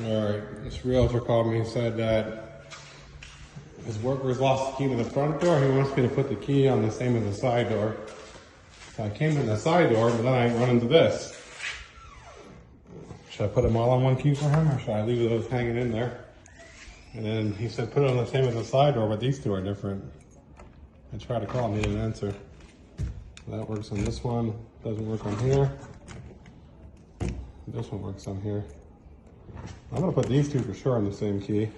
Alright, this realtor called me and said that his workers lost the key to the front door. He wants me to put the key on the same as the side door. So I came in the side door, but then I run into this. Should I put them all on one key for him, or should I leave those hanging in there? And then he said put it on the same as the side door, but these two are different. I tried to call him, he didn't answer. That works on this one, doesn't work on here. This one works on here. I'm gonna put these two for sure on the same key.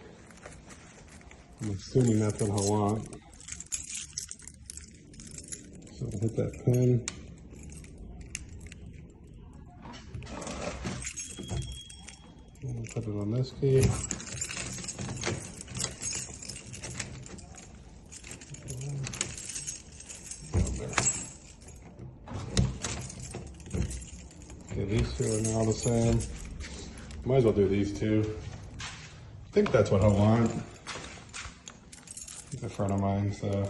I'm assuming that's what I want. So I'll hit that pin. And put it on this key. Okay, these two are now the same. Might as well do these two. I think that's what I want. It's a friend of mine, so.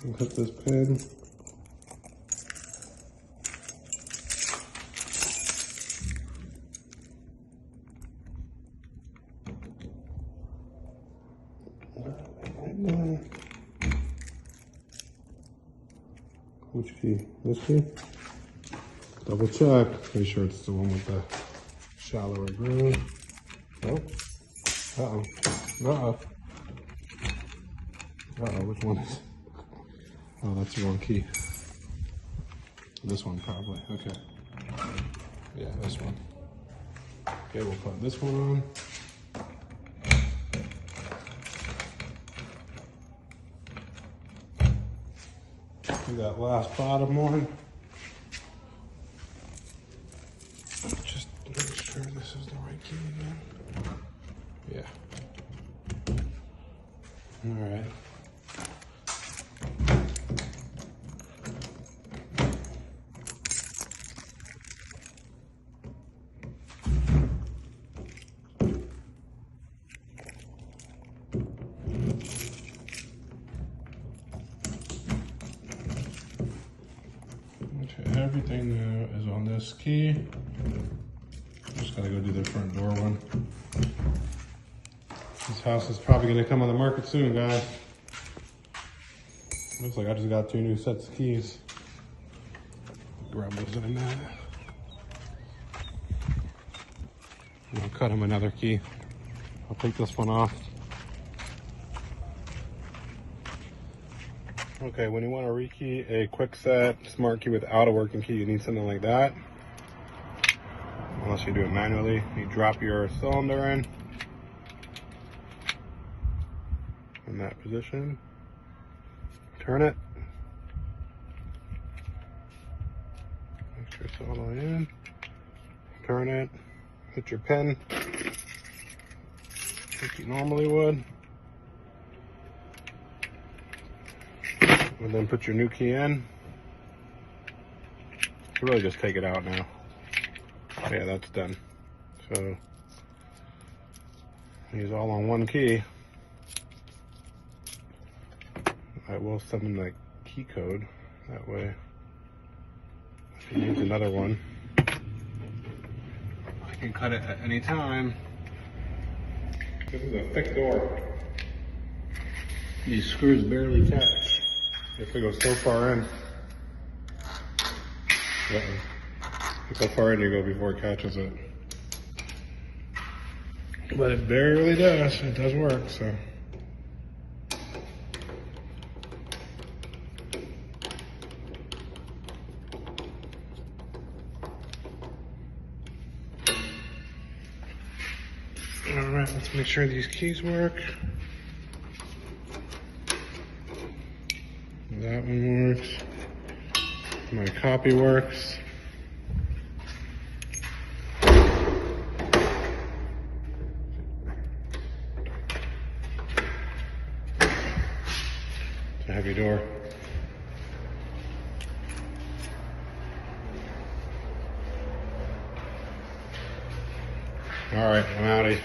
I'll hit this pin. Which key? This key? Double check. Pretty sure it's the one with the shallower groove. Oh. Uh-oh. Uh-oh. Uh-oh, which one is it? Oh, that's the wrong key. This one probably. Okay. Yeah, this one. Okay, we'll put this one on. Do that last bottom one. Just make sure this is the right key again. Yeah. All right. Okay, everything now is on this key. Just gotta go do the front door one. This house is probably gonna come on the market soon, guys. Looks like I just got 2 new sets of keys. Grab those in a minute. I'll cut him another key. I'll take this one off. Okay, when you want to rekey a quick set smart key without a working key, you need something like that. Unless you do it manually, you drop your cylinder in that position, turn it, make sure it's all the way in, turn it, hit your pin like you normally would, and then put your new key in. You really just take it out now. Yeah, that's done. So he's all on one key. I will summon the key code that way. If he needs another one, I can cut it at any time. This is a thick door. These screws barely catch. You have to go so far in. Look how far in you go before it catches it. But it barely does. It does work, so. All right, let's make sure these keys work. That one works. My copy works. It's a heavy door. All right, I'm outie.